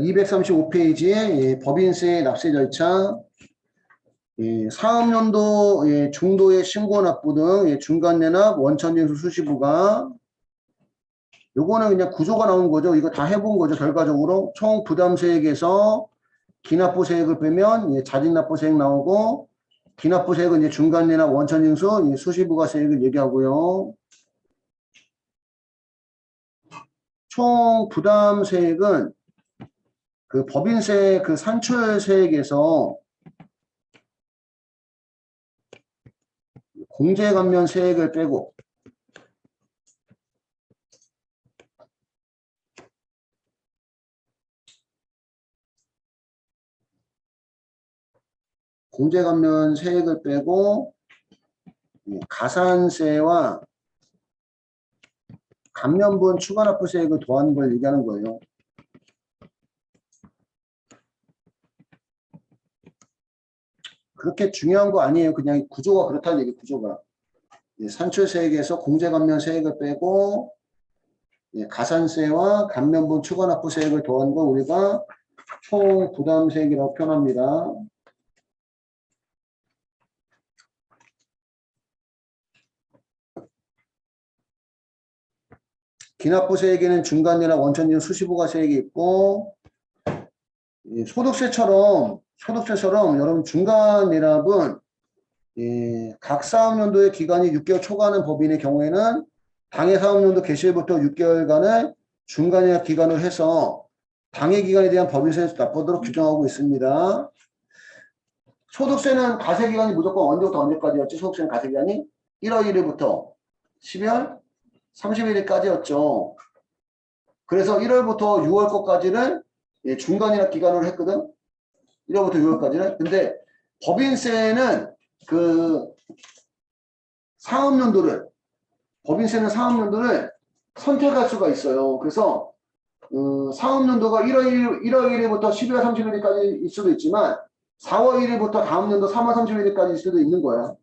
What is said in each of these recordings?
235페이지에 법인세 납세 절차, 사업연도 중도의 신고 납부 등 중간 내납, 원천징수 수시부가 요거는 그냥 구조가 나온 거죠. 이거 다 해본 거죠. 결과적으로 총 부담세액에서 기납부세액을 빼면 자진납부세액 나오고 기납부세액은 이제 중간 내납, 원천징수, 수시부가세액을 얘기하고요. 총 부담세액은 그 법인세 그 산출세액에서 공제감면세액을 빼고 공제감면세액을 빼고 가산세와 감면분 추가납부세액을 더하는 걸 얘기하는 거예요. 그렇게 중요한 거 아니에요. 그냥 구조가 그렇다는 얘기, 구조가. 산출세액에서 공제감면세액을 빼고 가산세와 감면분 추가납부세액을 더한 거 우리가 총 부담세액이라고 표현합니다. 기납부세액에는 중간내나 원천징수 수시부가세액이 있고 소득세처럼 여러분 중간내납은 각 사업연도의 기간이 6개월 초과하는 법인의 경우에는 당해 사업연도 개시일부터 6개월간을 중간내납 기간으로 해서 당해 기간에 대한 법인세를 납부하도록 규정하고 있습니다. 소득세는 가세기간이 무조건 언제부터 언제까지였지? 소득세는 가세기간이 1월 1일부터 12월 31일까지였죠. 그래서 1월부터 6월 거까지를 중간이나 기간으로 했거든. 1월부터 6월까지는. 근데 법인세는 그 법인세는 사업연도를 선택할 수가 있어요. 그래서 사업연도가 1월 1일부터 12월 31일까지일 수도 있지만 4월 1일부터 다음 연도 3월 31일까지일 수도 있는 거야.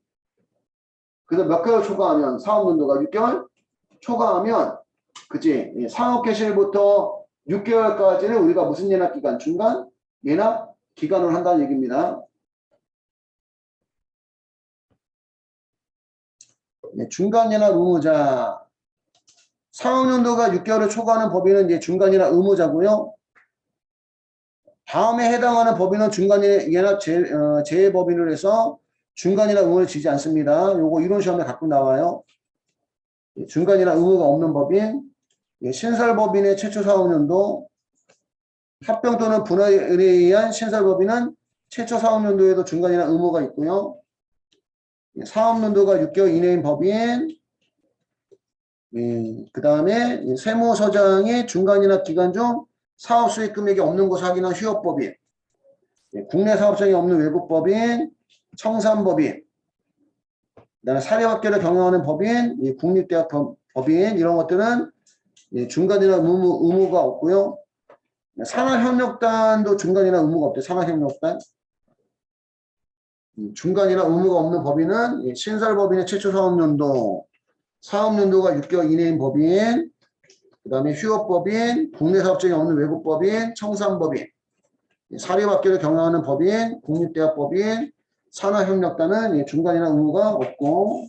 그래서 몇 개월 초과하면 사업연도가 6개월 초과하면 그치 사업 개시일부터 6개월까지는 우리가 무슨 예납 기간? 중간 예납 기간을 한다는 얘기입니다. 중간 예납 의무자. 사업연도가 6개월을 초과하는 법인은 이제 중간 예납 의무자고요. 다음에 해당하는 법인은 중간 예납 제외법인으로 해서 중간 예납 의무를 지지 않습니다. 요거 이론 시험에 가끔 나와요. 중간 예납 의무가 없는 법인, 신설법인의 최초 사업연도, 합병 또는 분할에 의한 신설법인은 최초 사업연도에도 중간 예납 의무가 있고요. 사업연도가 6개월 이내인 법인, 그 다음에 세무서장이 중간 예납 기간 중 사업 수익 금액이 없는 것을 확인한 휴업법인, 국내 사업장이 없는 외국법인, 청산법인, 그다음에 사립학교를 경영하는 법인, 국립대학 법인 이런 것들은 중간이나 의무가 없고요. 산하협력단도 중간이나 의무가 없대요. 산하협력단. 중간이나 의무가 없는 법인은 신설법인의 최초 사업연도, 사업연도가 6개월 이내인 법인, 그 다음에 휴업법인, 국내 사업장이 없는 외국법인, 청산법인, 사립학교를 경영하는 법인, 국립대학 법인, 산하협력단은 중간이나 의무가 없고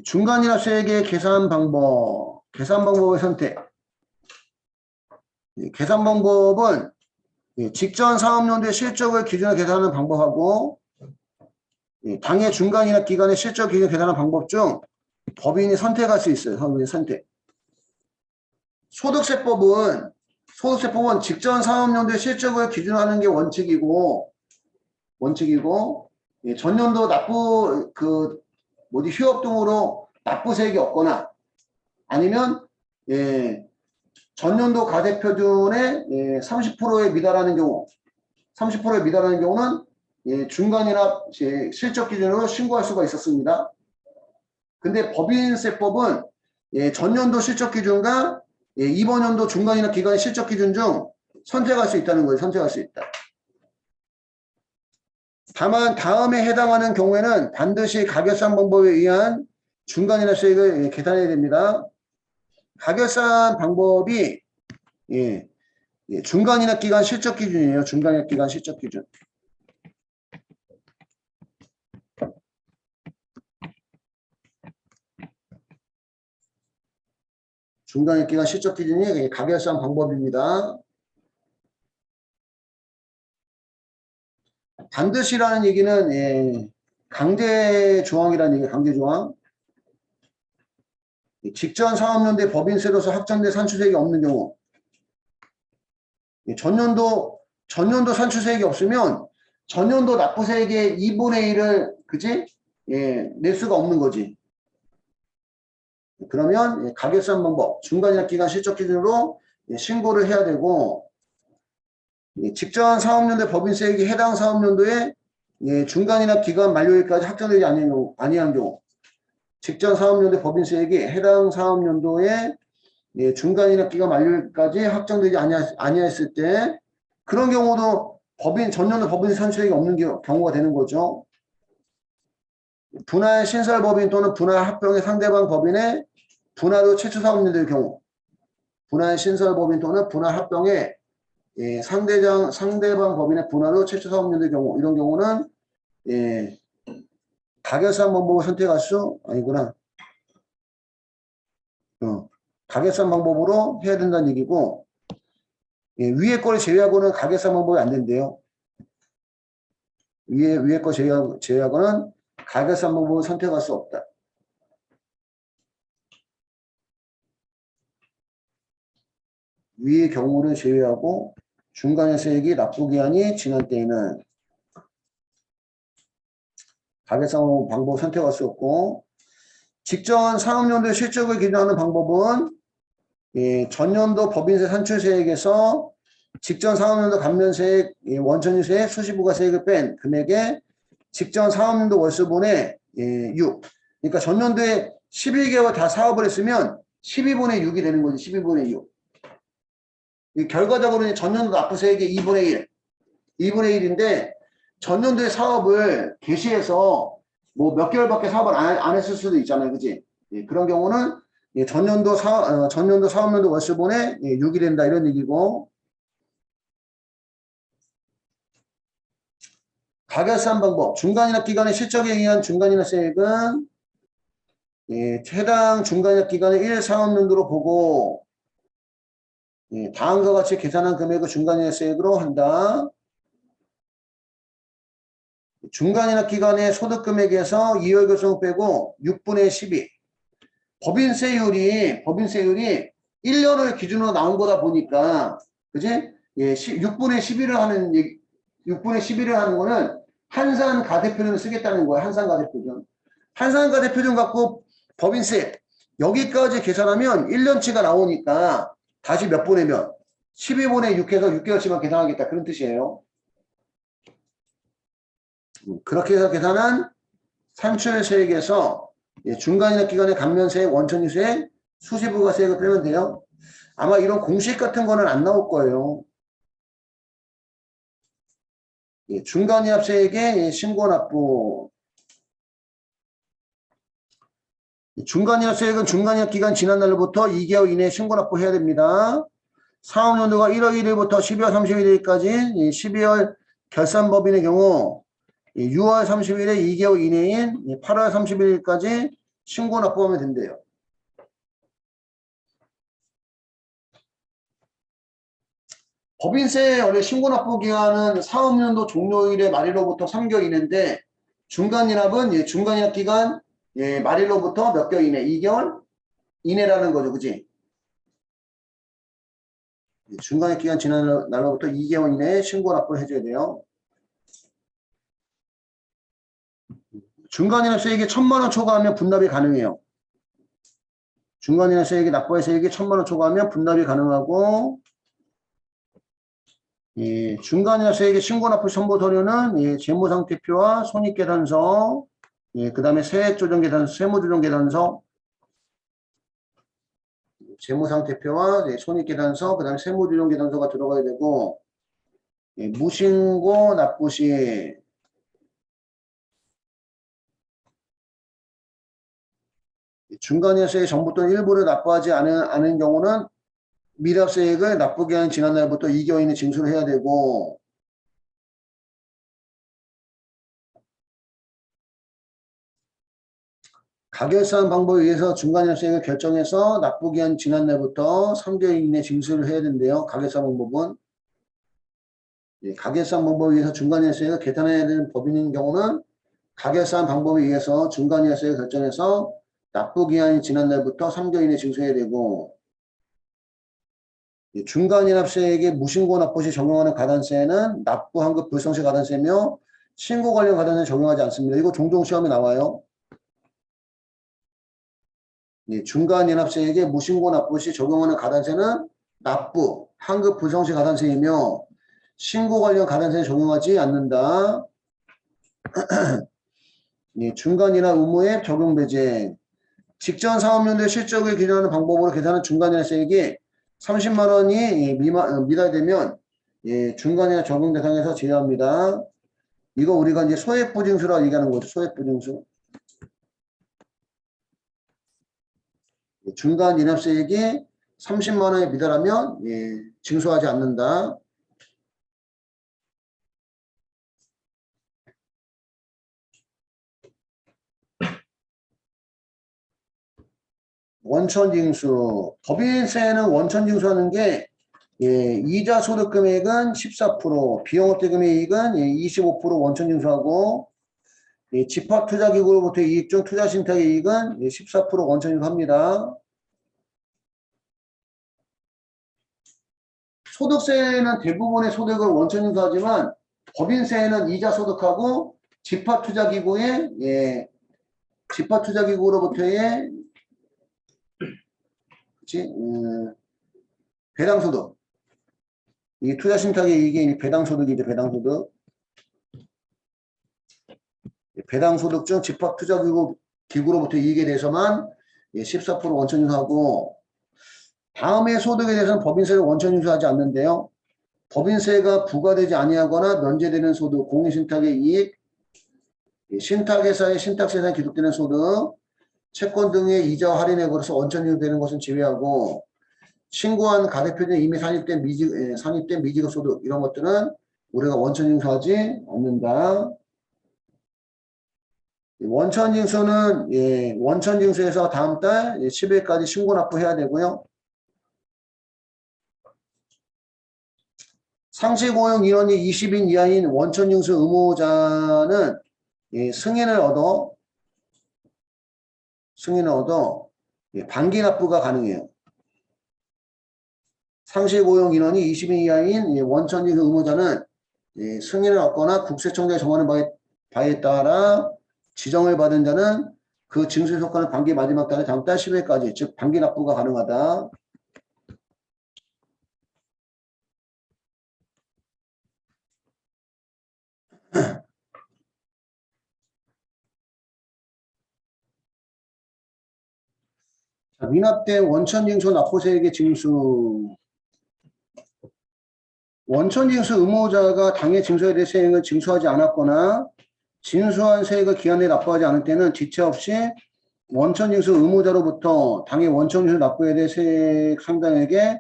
중간이납세액의 계산 방법의 선택. 계산 방법은 직전 사업연도의 실적을 기준으로 계산하는 방법하고 당해 중간이납 기간의 실적 기준으로 계산하는 방법 중 법인이 선택할 수 있어요. 법인의 선택. 소득세법은 직전 사업연도의 실적을 기준으로 하는 게 원칙이고 전년도 휴업 등으로 납부세액이 없거나 아니면 전년도 가세표준의 30%에 미달하는 경우는 중간이납 실적 기준으로 신고할 수가 있었습니다. 근데 법인세법은 전년도 실적 기준과 이번 연도 중간이납 기간의 실적 기준 중 선택할 수 있다는 거예요. 선택할 수 있다. 다만 다음에 해당하는 경우에는 반드시 가결상 방법에 의한 중간이나 수익을 계산해야 됩니다. 가결산 방법이 중간이나 기간 실적 기준이에요. 중간이나 기간 실적 기준. 중간이나 기간 실적 기준이 가결산 방법입니다. 반드시라는 얘기는 강제 조항이라는 얘기예요. 강제 조항. 직전 사업연도에 법인세로서 확정된 산출세액이 없는 경우, 전년도 산출세액이 없으면 전년도 납부세액의 2분의 1을 그지? 낼 수가 없는 거지. 그러면 가결산 방법, 중간이나 기간 실적 기준으로 신고를 해야 되고, 직전 사업연도에 법인세액이 해당 사업연도에 중간이나 기간 만료일까지 확정되지 아니한 경우, 직전 사업연도 법인세액이 해당 사업연도에 중간이나 기간 만료일까지 확정되지 아니했을 때 그런 경우도 전년도 법인세 산출액이 없는 경우가 되는 거죠. 분할 신설법인 또는 분할 합병의 상대방 법인의 분할 후 최초 사업연도의 경우, 분할 신설법인 또는 분할 합병의 상대방 법인의 분할 후 최초 사업연도의 경우, 이런 경우는 가결산 방법을 선택할 수 아니구나. 가결산 방법으로 해야 된다는 얘기고, 위에 거를 제외하고는 가결산 방법이 안 된대요. 위에 거 제외하고는 가결산 방법을 선택할 수 없다. 위의 경우를 제외하고 중간에서액이 납부기한이 지난 때에는 가결산 방법을 선택할 수 없고, 직전 사업연도의 실적을 기준하는 방법은 전년도 법인세 산출세액에서 직전 사업연도 감면세액, 원천유세액, 수시부가세액을 뺀 금액에 직전 사업연도 월수분의 6. 그러니까 전년도에 11개월 다 사업을 했으면 12분의 6이 되는 거지. 12분의 6. 결과적으로는 전년도 납부세액의 2분의 1. 2분의 1인데 전년도의 사업을 개시해서 뭐 몇 개월밖에 사업을 안 했을 수도 있잖아요. 그지? 그런 경우는 전년도 사업연도 월수분의 6이 된다. 이런 얘기고, 가결산 방법, 중간이나 기간의 실적에 의한 중간이나 세액은 해당 중간이나 기간의 1 사업연도로 보고 다음과 같이 계산한 금액을 중간이나 세액으로 한다. 중간이나 기간의 소득금액에서 2월 교성 빼고 6분의 12. 법인세율이 1년을 기준으로 나온 거다 보니까, 그지? 6분의 11을 하는 거는 한산가대표준을 쓰겠다는 거야. 한산가대표준. 한산가대표준 갖고 법인세 여기까지 계산하면 1년치가 나오니까 다시 몇 분의 몇? 12분의 6 해서 6개월치만 계산하겠다. 그런 뜻이에요. 그렇게 해서 계산한 산출세액에서 중간이나 기간의 감면세액, 원천유세액, 수시부가세액을 빼면 돼요. 아마 이런 공식 같은 거는 안 나올 거예요. 중간이납세액의 신고납부. 중간이납세액은 중간이납기간 지난 날로부터 2개월 이내에 신고납부해야 됩니다. 사업연도가 1월 1일부터 12월 31일까지 12월 결산법인의 경우 6월 30일에 2개월 이내인 8월 31일까지 신고납부하면 된대요. 법인세 원래 신고납부 기간은 사업연도 종료일의 말일로부터 3개월 이내인데, 중간이납은 중간이납 기간 말일로부터 몇 개월 이내? 2개월 이내라는 거죠. 그지? 중간이납 기간 지난 날로부터 2개월 이내에 신고납부를 해줘야 돼요. 중간이납세액이 1,000만 원 초과하면 분납이 가능해요. 중간이납세액이 납부세액이 1,000만 원 초과하면 분납이 가능하고, 중간이납세액의 신고납부 첨부 서류는 재무상태표와 손익계산서, 그 다음에 세액조정계산서, 세무조정계산서, 재무상태표와 손익계산서, 그 다음에 세무조정계산서가 들어가야 되고, 무신고 납부시 중간이자세액 전부 또는 일부를 납부하지 않은 경우는 미납세액을 납부기 한 지난날부터 2개월 이내 징수를 해야 되고, 가결산 방법에 의해서 중간이자세액을 결정해서 납부기 한 지난날부터 3개월 이내 징수를 해야 된대요. 가결산 방법은. 가결산 방법에 의해서 중간이자세액을 계산해야 되는 법인인 경우는 가결산 방법에 의해서 중간이자세액을 결정해서 납부기한이 지난 날부터 3개월 이내 징수해야 되고, 중간이납세액의 무신고 납부 시 적용하는 가산세는 납부 환급 불성시 가산세며 신고 관련 가산세 적용하지 않습니다. 이거 종종 시험에 나와요. 중간이납세액의 무신고 납부 시 적용하는 가산세는 납부 환급 불성시 가산세이며 신고 관련 가산세 적용하지 않는다. 중간이납 의무에 적용 배제. 직전 사업연도의 실적을 기준하는 방법으로 계산한 중간이납세액이 30만 원이 미달되면 중간이납 적용 대상에서 제외합니다. 이거 우리가 이제 소액보증수라고 얘기하는 거죠. 소액보증수. 중간이납세액이 30만 원에 미달하면 징수하지 않는다. 원천징수. 법인세는 원천징수하는 게 이자 소득 금액은 14%, 비용업대 금액은 25% 원천징수하고 집합투자기구로부터 이익 중 투자신탁의 이익은 14% 원천징수합니다. 소득세는 대부분의 소득을 원천징수하지만 법인세는 이자 소득하고 집합투자기구로부터의 배당소득. 이 투자신탁의 이익이 배당소득이죠. 배당소득. 배당소득 중 집합투자기구로부터 이익에 대해서만 14% 원천징수하고, 다음의 소득에 대해서는 법인세를 원천징수하지 않는데요. 법인세가 부과되지 아니하거나 면제되는 소득, 공인신탁의 이익, 신탁회사의 신탁세상에 기록되는 소득, 채권 등의 이자와 할인에 걸어서 원천징수되는 것은 제외하고, 신고한 가대표는 이미 산입된 미지급 소득, 이런 것들은 우리가 원천징수하지 않는다. 원천징수는 원천징수에서 다음 달 10일까지 신고 납부해야 되고요. 상시고용 인원이 20인 이하인 원천징수 의무자는 승인을 얻어 반기 납부가 가능해요. 상시고용 인원이 20인 이하인 원천징수 의무자는 승인을 얻거나 국세청장이 정하는 바에 따라 지정을 받은 자는 그 징수 효과는 반기 마지막 달에 다음 달 10일까지, 즉 반기 납부가 가능하다. 자, 미납된 원천징수 납부세액의 징수. 원천징수 의무자가 당해 징수해야 될 세액을 징수하지 않았거나 징수한 세액을 기한 내에 납부하지 않을 때는 지체 없이 원천징수 의무자로부터 당해 원천징수 납부해야 될 세액 상당액에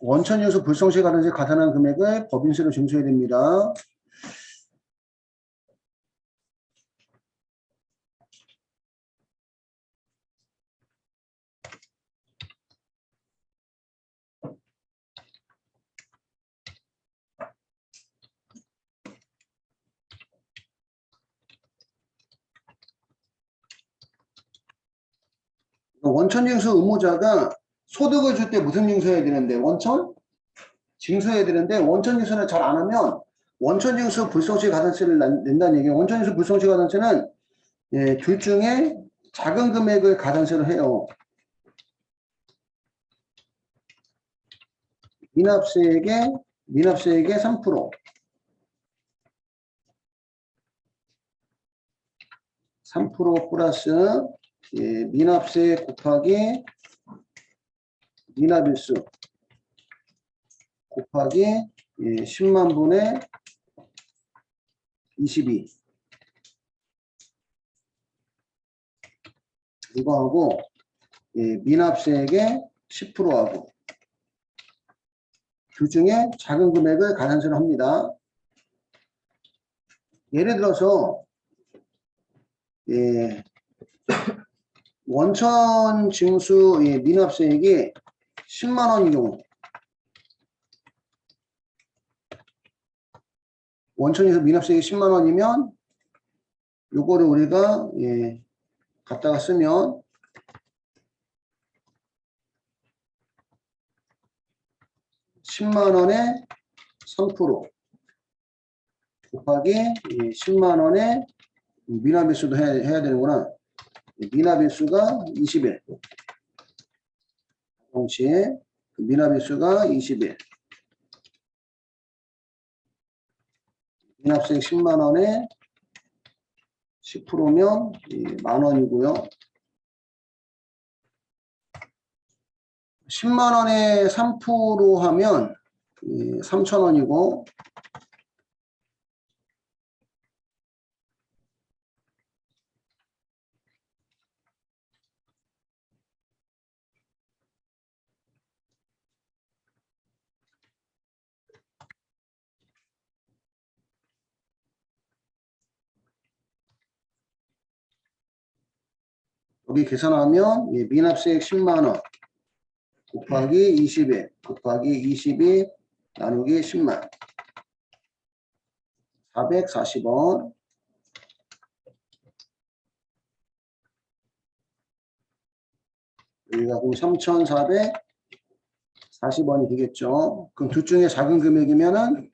원천징수 불성시 가산세 가산한 금액을 법인세로 징수해야 됩니다. 원천징수 의무자가 소득을 줄 때 무슨 징수해야 되는데? 징수해야 되는데 원천징수를 잘 안 하면 원천징수 불성시 가산세를 낸다는 얘기예요. 원천징수 불성시 가산세는 둘 중에 작은 금액을 가산세로 해요. 미납세액의 3%. 3% 플러스 미납세 곱하기 미납일수 곱하기 10만 분의 22. 이거 하고 미납세액의 10%하고 둘 중에 작은 금액을 가산세로 합니다. 예를 들어서 원천 징수 미납세액이 10만 원인 경우, 원천에서 미납세액이 10만 원이면 요거를 우리가 갖다가 쓰면 10만 원에 3% 곱하기 10만 원에 미납일수도 해야 되는구나. 미납일수가 20일. 동시에 미납일수가 20일. 미납세액 10만 원에 10%면 만 원이고요. 10만 원에 3% 하면 3천 원이고, 여기 계산하면 미납세액 10만 원 곱하기 20일 곱하기 22 나누기 10만 440원. 여기가 그럼 3,440원이 되겠죠. 그럼 둘 중에 작은 금액이면은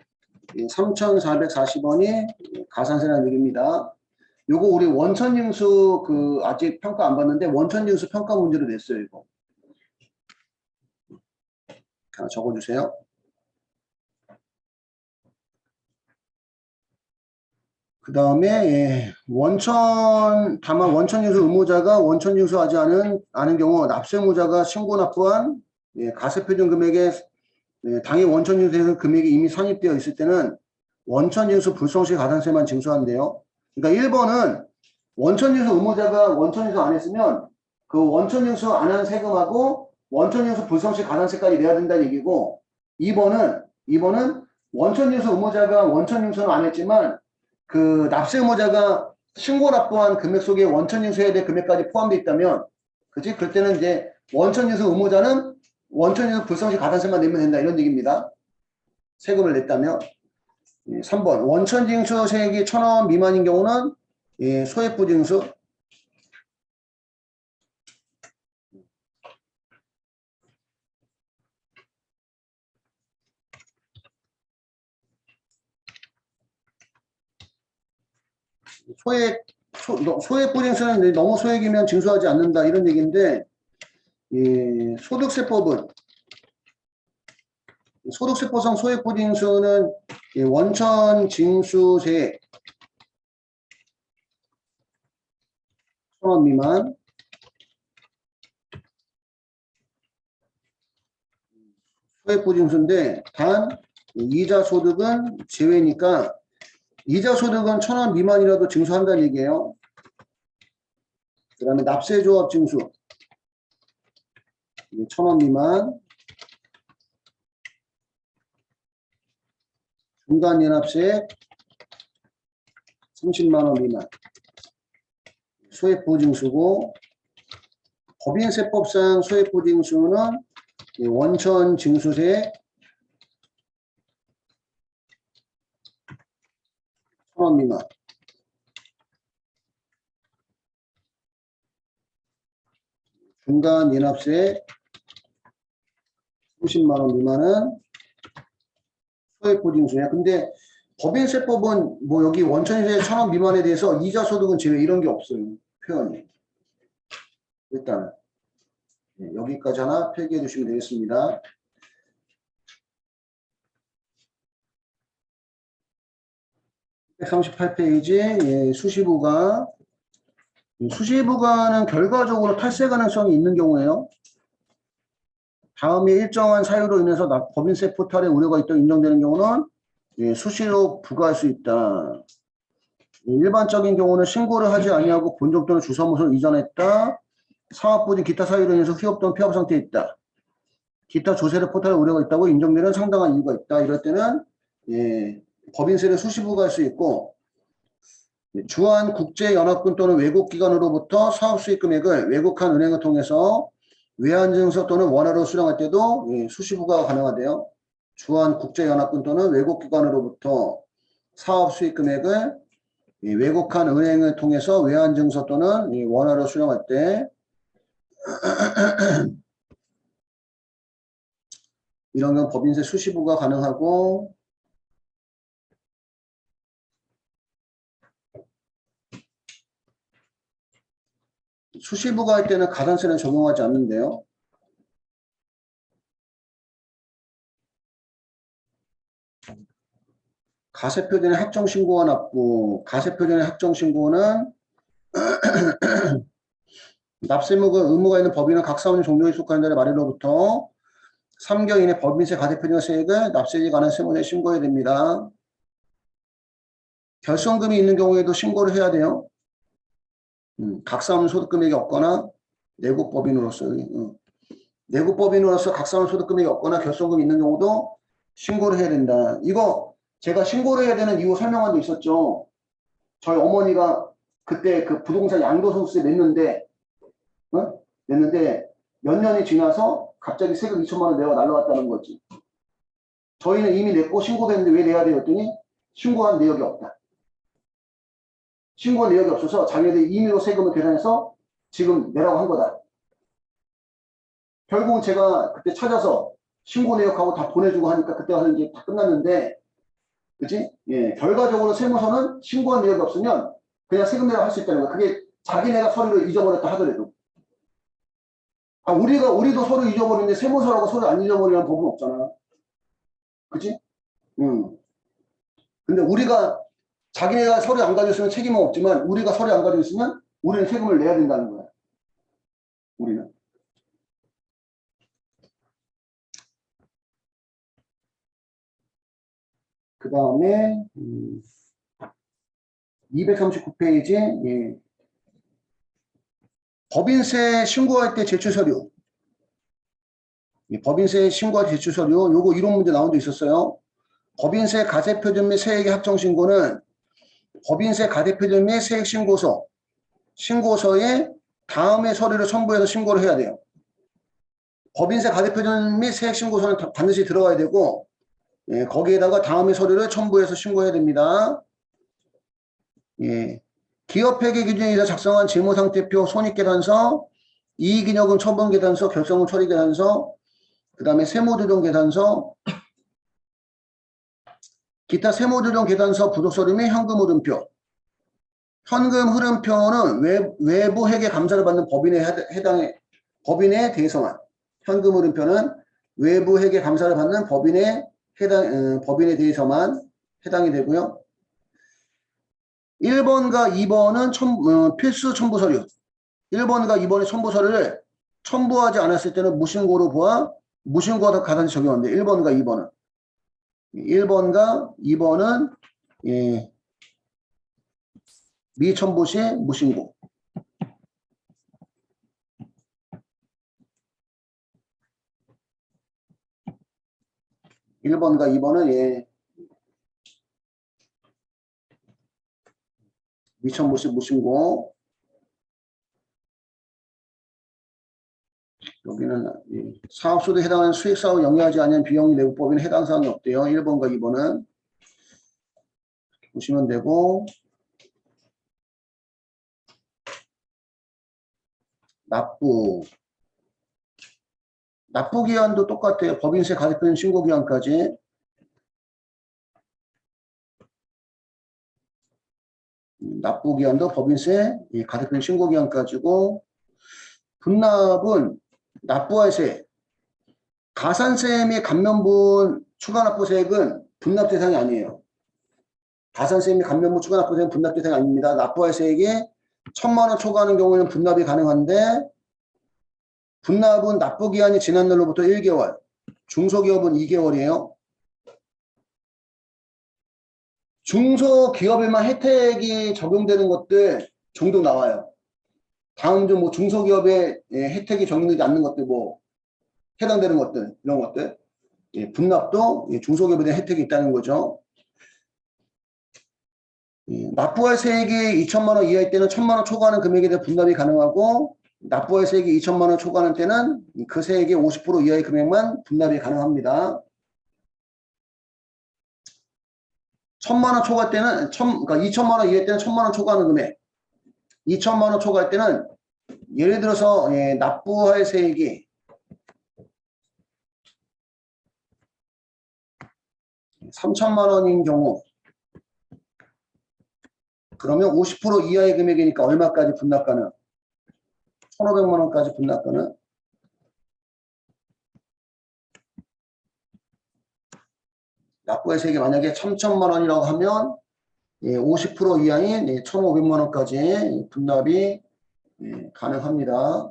3,440원이 가산세라는 얘기입니다. 요거 우리 원천징수 아직 평가 안 봤는데 원천징수 평가 문제로 냈어요. 이거 하나 적어주세요. 그 다음에 다만 원천징수 의무자가 원천징수하지 않은 경우 납세의무자가 신고 납부한 가세표준 금액에 당해 원천징수에서 금액이 이미 산입되어 있을 때는 원천징수 불성시 가산세만 징수한대요. 그러니까 1번은 원천징수 의무자가 원천징수 안 했으면 그 원천징수 안 한 세금하고 원천징수 불성시 가산세까지 내야 된다는 얘기고, 2번은 원천징수 의무자가 원천징수는 안 했지만 그 납세 의무자가 신고 납부한 금액 속에 원천징수해야 될 금액까지 포함되어 있다면, 그치? 그럴 때는 이제 원천징수 의무자는 원천징수 불성시 가산세만 내면 된다, 이런 얘기입니다. 세금을 냈다면. 3번 원천징수세액이 1,000원 미만인 경우는 소액부징수. 소액부징수는 너무 소액이면 징수하지 않는다, 이런 얘기인데, 소득세법상 소액부징수는 원천징수세액 1,000원 미만, 소액부징수인데 단 이자소득은 제외니까 이자소득은 1,000원 미만이라도 징수한다는 얘기예요. 그 다음에 납세조합 징수 1,000원 미만, 중간연합세액 30만 원 미만, 소액부징수고, 법인세법상 소액부징수는 원천징수세액 1,000원 미만, 중간연합세액 30만 원 미만은 소액부징수야. 근데 법인세법은 뭐 여기 원천징수세액 1,000원 미만에 대해서 이자소득은 제외 이런 게 없어요. 표현이. 일단 여기까지 하나 필기해 주시면 되겠습니다. 138페이지 수시부가는 결과적으로 탈세 가능성이 있는 경우에요. 다음에 일정한 사유로 인해서 법인세 포탈에 우려가 있다고 인정되는 경우는 수시로 부과할 수 있다. 일반적인 경우는 신고를 하지 아니하고 본적 또는 주사무소를 이전했다. 사업부진 기타 사유로 인해서 휴업 또는 폐업 상태에 있다. 기타 조세를 포탈할 우려가 있다고 인정되는 상당한 이유가 있다. 이럴 때는 예, 법인세를 수시부과할 수 있고 주한 국제연합군 또는 외국기관으로부터 사업수익 금액을 외국한 은행을 통해서 외환증서 또는 원화로 수령할 때도 예, 수시부과가 가능하대요. 주한 국제연합군 또는 외국기관으로부터 사업수익 금액을 예, 외국한 은행을 통해서 외환증서 또는 예, 원화로 수령할 때 이런 건 법인세 수시부가 가능하고 수시부가 할 때는 가산세는 적용하지 않는데요. 가세표전의 확정신고와 납부, 가세표전의 확정신고는 납세의무가 의무가 있는 법인은 각 사업용 종류에 속하는 자의 말일로부터 3개월 이내 법인세 가세표준 세액을 납세일에 관한 세무서에 신고해야 됩니다. 결손금이 있는 경우에도 신고를 해야 돼요. 각 사업용 소득금액이 없거나 내국법인으로서 내국법인으로서 각 사업용 소득금액이 없거나 결손금이 있는 경우도 신고를 해야 된다. 이거 제가 신고를 해야 되는 이유 설명한 적 있었죠. 저희 어머니가 그때 그 부동산 양도소득세 냈는데 냈는데 몇 년이 지나서 갑자기 세금 2천만 원 내가 날라왔다는 거지. 저희는 이미 냈고 신고했는데 왜 내야 돼요? 했더니 신고한 내역이 없다. 신고한 내역이 없어서 자기네들이 임의로 세금을 계산해서 지금 내라고 한 거다. 결국은 제가 그때 찾아서 신고 내역하고 다 보내주고 하니까 그때 가서 이제 다 끝났는데, 그치? 예, 결과적으로 세무서는 신고한 내역이 없으면 그냥 세금 내라고 할 수 있다는 거야. 그게 자기네가 서류를 잊어버렸다 하더라도. 아, 우리도 서류 잊어버리는데 세무서라고 서류 안 잊어버리는 법은 없잖아. 그치? 근데 우리가 자기네가 서류 안 가지고 있으면 책임은 없지만 우리가 서류 안 가지고 있으면 우리는 세금을 내야 된다는 거야. 우리는. 그 다음에 239페이지 예. 법인세 신고할 때 제출 서류. 법인세 신고할 때 제출 서류. 요거 이론 문제 나온 적 있었어요. 법인세 가세표준 및 세액의 합정신고는 법인세 가세표준 및 세액신고서 신고서에 다음에 서류를 첨부해서 신고를 해야 돼요. 법인세 가세표준 및 세액신고서는 반드시 들어가야 되고 예, 거기에다가 다음에 서류를 첨부해서 신고해야 됩니다. 예, 기업회계 기준에 의해서 작성한 재무상태표, 손익계산서, 이익잉여금 처분계산서, 결정금 처리계산서, 그 다음에 세무조정계산서, 기타 세무조정계산서, 부속서류 및 현금 흐름표. 현금 흐름표는 외부 회계 감사를 받는 법인에 대해서만. 현금 흐름표는 외부 회계 감사를 받는 법인에 대해서만 해당이 되고요. 1번과 2번은 필수 첨부 서류. 1번과 2번의 첨부 서류를 첨부하지 않았을 때는 무신고로 보아 무신고가 가산세 적용합니다. 1번과 2번은. 1번과 2번은 예, 미첨부 시 무신고. (1번과 2번은) 예, 미첨부 시 무신고. 여기는 예, 사업소득에 해당하는 수익사업을 영위하지 않는 비용이 내부법에는 해당 사항이 없대요. 1번과 2번은 보시면 되고, 납부기한도 똑같아요. 법인세 가세표준 신고기한까지. 납부기한도 법인세 가세표준 신고기한까지고, 분납은 납부할세, 가산세 및 감면분 추가납부세액은 분납 대상이 아니에요. 가산세 및 감면분 추가납부세액은 분납 대상이 아닙니다. 납부할세액이 1,000만 원 초과하는 경우에는 분납이 가능한데 분납은 납부기한이 지난 날로부터 1개월, 중소기업은 2개월이에요. 중소기업에만 혜택이 적용되는 것들 종종 나와요. 다음 주 뭐 중소기업의 혜택이 적용되지 않는 것들, 뭐 해당되는 것들, 이런 것들, 분납도 중소기업에 대한 혜택이 있다는 거죠. 납부할 세액이 2천만 원 이하일 때는 1천만 원 초과하는 금액에 대한 분납이 가능하고, 납부할 세액이 2천만 원 초과하는 때는 그 세액의 50% 이하의 금액만 분납이 가능합니다. 1천만 원 초과할 때는, 그러니까 2천만 원 이하일 때는 1천만 원 초과하는 금액, 2천만 원 초과할 때는 예를 들어서 납부할 세액이 3천만 원인 경우, 그러면 50% 이하의 금액이니까 얼마까지 분납 가능? 1,500만 원까지 분납 가능? 납부의 세액이 만약에 3천만 원이라고 하면 50% 이하인 1,500만 원까지 분납이 가능합니다.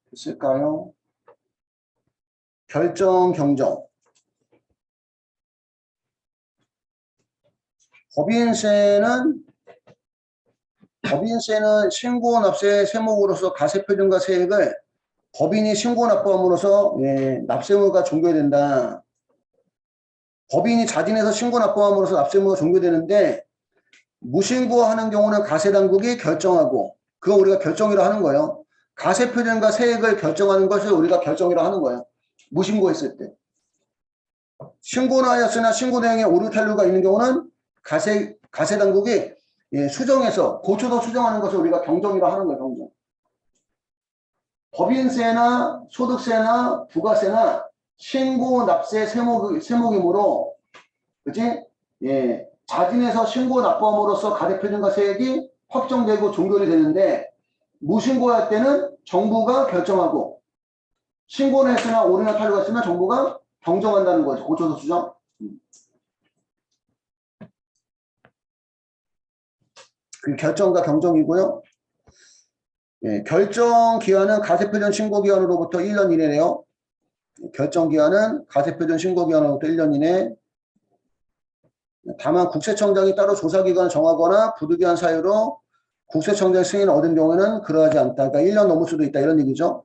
됐을까요? 결정 경정. 법인세는 신고 납세 세목으로서 가세표준과 세액을 법인이 신고 납부함으로써 납세무가 종결된다. 법인이 자진해서 신고 납부함으로써 납세무가 종결되는데 무신고하는 경우는 가세당국이 결정하고, 그거 우리가 결정이라 하는 거예요. 가세표준과 세액을 결정하는 것을 우리가 결정이라 하는 거예요. 무신고했을 때. 신고는 하였으나 신고 내용에 오류 탄류가 있는 경우는 가세당국이 수정해서 고쳐서 수정하는 것을 우리가 경정이라 하는 거예요. 경정. 법인세나 소득세나 부가세나 신고 납세 세목이므로, 그치? 자진해서 신고 납부함으로써 가세표준과 세액이 확정되고 종결이 되는데, 무신고할 때는 정부가 결정하고, 신고는 했으나 오류나 탄류가 있으면 정부가 경정한다는 거죠. 고쳐서 수정. 그 결정과 경정이고요. 결정 기한은 가세표준 신고 기한으로부터 1년 이내네요. 결정 기한은 가세표준 신고 기한으로부터 1년 이내. 다만 국세청장이 따로 조사기간을 정하거나 부득이한 사유로 국세청장 승인을 얻은 경우에는 그러하지 않다. 그러니까 1년 넘을 수도 있다, 이런 얘기죠.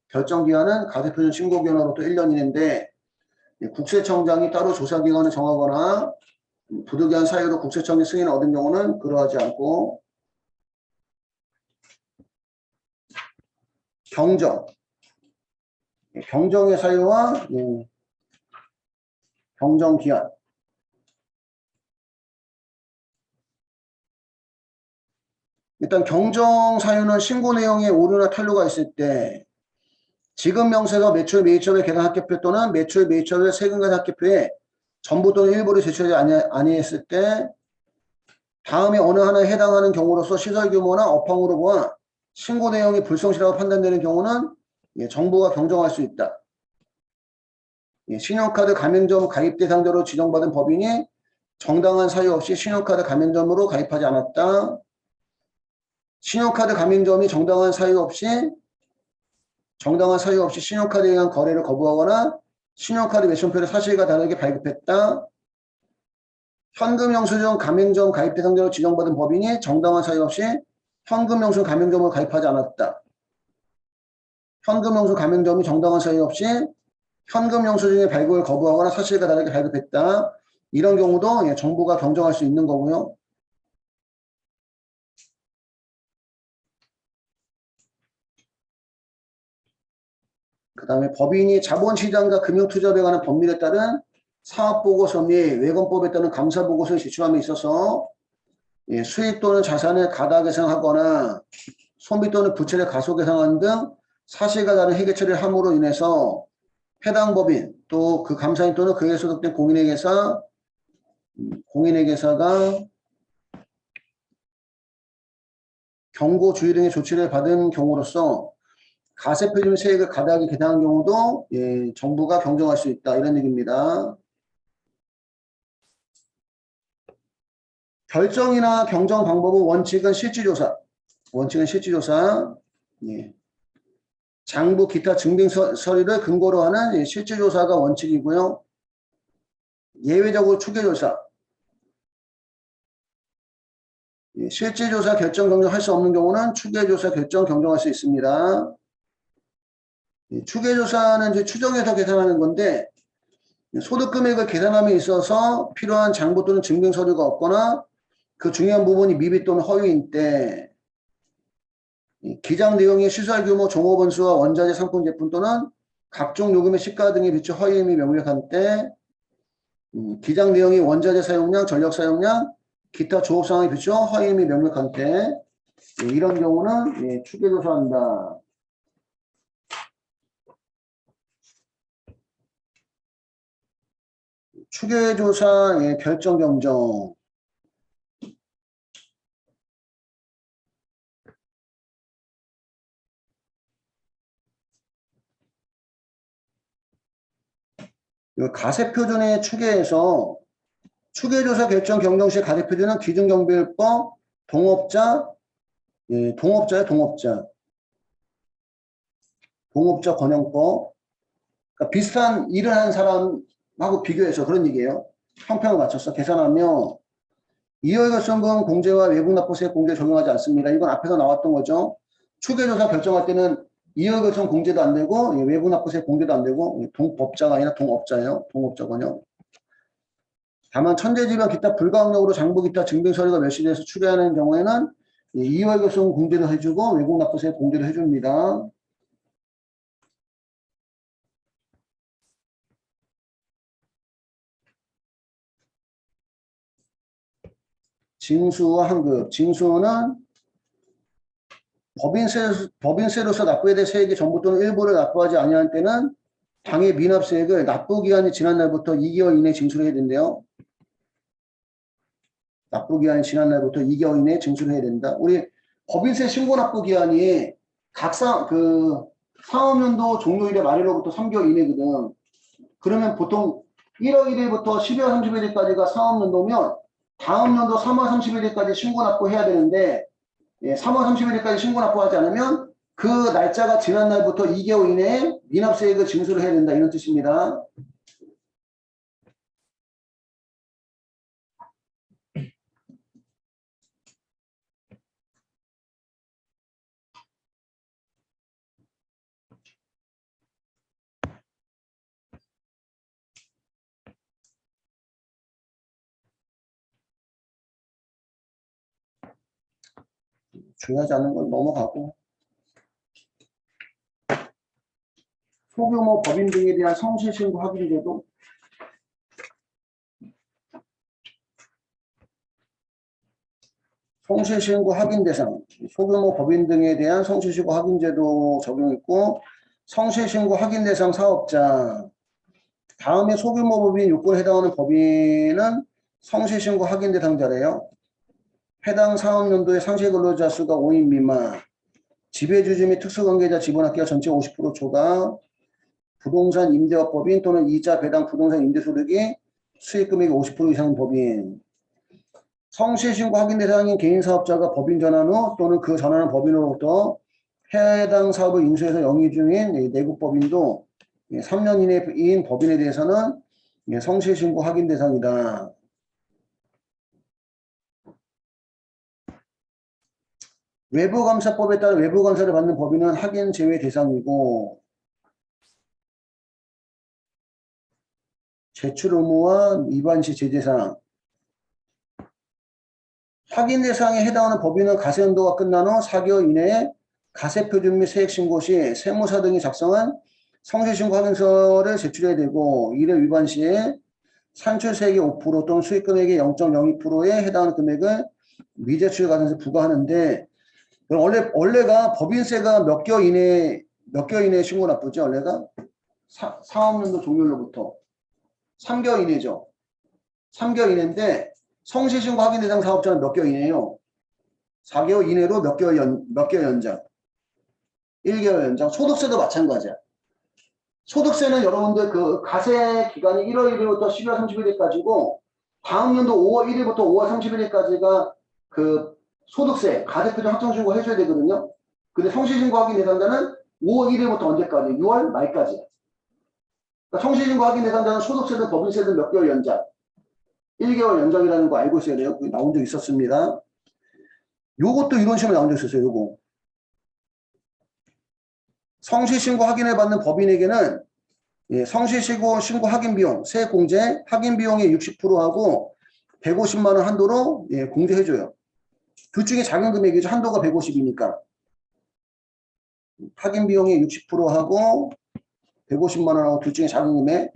결정 기한은 가세표준 신고 기한으로부터 1년 이내인데, 국세청장이 따로 조사기간을 정하거나 부득이한 사유로 국세청의 승인을 얻은 경우는 그러하지 않고, 경정. 경정의 사유와 경정 기한. 일단 경정 사유는 신고 내용에 오류나 탄류가 있을 때, 지급 명세서 매출 매입처별 계산 합계표 또는 매출 매입처별 세금 계산 합계표에 전부 또는 일부를 제출하지 아니했을 때, 다음에 어느 하나에 해당하는 경우로서 시설 규모나 업황으로 보아 신고 내용이 불성실하고 판단되는 경우는 정부가 경정할 수 있다. 신용카드 가맹점 가입 대상자로 지정받은 법인이 정당한 사유 없이 신용카드 가맹점으로 가입하지 않았다. 신용카드 가맹점이 정당한 사유 없이 신용카드에 의한 거래를 거부하거나 신용카드 매출표를 사실과 다르게 발급했다. 현금 영수증 가맹점 가입 대상자로 지정받은 법인이 정당한 사유 없이 현금 영수증 가맹점을 가입하지 않았다. 현금 영수증 가맹점이 정당한 사유 없이 현금 영수증의 발급을 거부하거나 사실과 다르게 발급했다. 이런 경우도 정부가 경정할 수 있는 거고요. 그 다음에 법인이 자본시장과 금융투자에 관한 법률에 따른 사업보고서 및 외권법에 따른 감사보고서를 제출함에 있어서 수익 또는 자산을 가다 계상하거나 손비 또는 부채를 가소 계상하는 등 사실과 다른 회계 처리를 함으로 인해서 해당 법인 또 그 감사인 또는 그에 소속된 공인회계사가 경고, 주의 등의 조치를 받은 경우로서 가세표준 세액을 가다하게 계상한 경우도 정부가 경정할 수 있다, 이런 얘기입니다. 결정이나 경정 방법은 원칙은 실질조사. 장부 기타 증빙 서류를 근거로 하는 실질 조사가 원칙이고요. 예외적으로 추계 조사. 실질 조사 결정 경정할 수 없는 경우는 추계 조사 결정 경정할 수 있습니다. 추계 조사는 이제 추정해서 계산하는 건데 소득 금액을 계산함에 있어서 필요한 장부 또는 증빙 서류가 없거나 그 중요한 부분이 미비 또는 허위인 때 기장 내용의 시설 규모, 종업 원수와 원자재 상품 제품 또는 각종 요금의 시가 등에 비추어 허위임이 명백한 때 기장 내용이 원자재 사용량, 전력 사용량, 기타 조업 상황에 비추어 허위임이 명백한 때 이런 경우는 추계조사한다. 추계조사 결정 경정. 가세표준의 추계에서 추계조사 결정 경정 시 가세표준은 기준경비율법, 동업자, 동업자요, 동업자 권형법. 그러니까 비슷한 일을 하는 사람하고 비교해서 그런 얘기예요. 형평을 맞춰서 계산하며 이월결손금 공제와 외국납부세 공제 적용하지 않습니다. 이건 앞에서 나왔던 거죠. 추계조사 결정할 때는 이월결손 공제도 안 되고 외국납부세 공제도 안 되고 동법자가 아니라 동업자예요. 동업자군요. 다만 천재지변 기타 불가항력으로 장부 기타 증빙서류가 멸시돼서 추계하는 경우에는 이월결손 공제도 해주고 외국납부세 공제도 해줍니다. 징수와 환급. 징수는 법인세로서 납부해야 될 세액의 전부 또는 일부를 납부하지 아니할 때는 당해 미납세액을 납부기한이 지난 날부터 2개월 이내에 징수를 해야 된대요. 납부기한이 지난 날부터 2개월 이내에 징수를 해야 된다. 우리 법인세 신고 납부기한이 각 사업연도 종료일의 말일로부터 3개월 이내거든. 그러면 보통 1월 1일부터 12월 31일까지가 사업연도면 다음 연도 3월 31일까지 신고 납부해야 되는데 3월 31일까지 신고 납부하지 않으면 그 날짜가 지난 날부터 2개월 이내에 미납세액을 징수를 해야 된다. 이런 뜻입니다. 중요하지 않은 건 넘어가고 소규모 법인 등에 대한 성실신고 확인제도 성실신고 확인 대상 소규모 법인 등에 대한 성실신고 확인제도 적용있고 성실신고 확인 대상 사업자 다음에 소규모 법인 요건에 해당하는 법인은 성실신고 확인 대상자래요. 해당 사업연도의 상시 근로자 수가 5인 미만 지배주주 및 특수관계자 지분합계가 전체 50% 초과 부동산 임대업 법인 또는 이자 배당 부동산 임대소득이 수익금액이 50% 이상 법인 성실신고 확인 대상인 개인사업자가 법인 전환 후 또는 그 전환한 법인으로부터 해당 사업을 인수해서 영위 중인 내국법인도 3년 이내인 법인에 대해서는 성실신고 확인 대상이다. 외부감사법에 따라 외부감사를 받는 법인은 확인 제외 대상이고 제출 의무와 위반시 제재사항 확인 대상에 해당하는 법인은 가세연도가 끝난 후 4개월 이내에 가세표준 및 세액신고 시 세무사 등이 작성한 성실신고 확인서를 제출해야 되고 이를 위반 시에 산출세액의 5% 또는 수익금액의 0.02%에 해당하는 금액을 미제출 과세에서 부과하는데 원래가 법인세가 몇 개월 이내에 신고 납부죠. 원래가 사업연도 종료로부터 3개월 이내죠. 3개월 이내인데 성실신고 확인 대상 사업자는 몇 개월 이내요? 4개월 이내로 몇 개월 연장? 1개월 연장. 소득세도 마찬가지야. 소득세는 여러분들 그 가세 기간이 1월 1일부터 12월 31일까지고 다음 연도 5월 1일부터 5월 31일까지가 그 소득세, 가세표준 확정신고 해줘야 되거든요. 근데 성실신고 확인 대상자는 5월 1일부터 언제까지? 6월 말까지. 그러니까 성실신고 확인 대상자는 소득세든 법인세든 몇 개월 연장. 1개월 연장이라는 거 알고 있어야 돼요. 그게 나온 적 있었습니다. 요것도 이런 시험에 나온 적 있었어요. 요거. 성실신고 확인을 받는 법인에게는 성실신고 확인 비용, 세액공제, 확인 비용의 60%하고 150만 원 한도로 공제해줘요. 둘 중에 작은 금액이죠. 한도가 150이니까. 확인 비용의 60%하고 150만 원하고 둘 중에 작은 금액.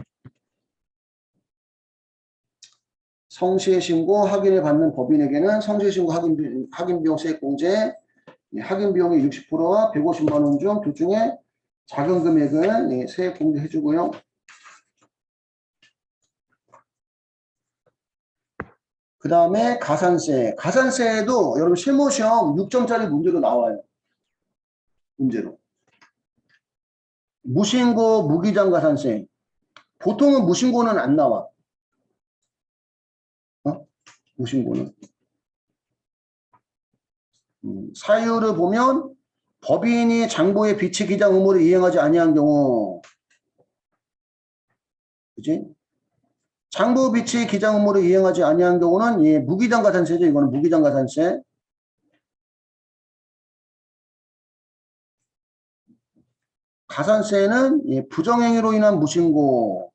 성실신고 확인을 받는 법인에게는 성실신고 확인 비용 세액공제, 확인 비용의 60%와 150만 원 중 둘 중에 작은 금액은 세액공제 해주고요. 그 다음에 가산세. 가산세도 여러분 실무시험 6점짜리 문제로 나와요. 문제로. 무신고, 무기장 가산세. 보통은 무신고는 안 나와. 무신고는. 사유를 보면 법인이 장부의 비치 기장 의무를 이행하지 아니한 경우. 그지? 장부 비치 기장 의무를 이행하지 아니한 경우는 무기장 가산세죠. 이거는 무기장 가산세. 가산세는 부정행위로 인한 무신고.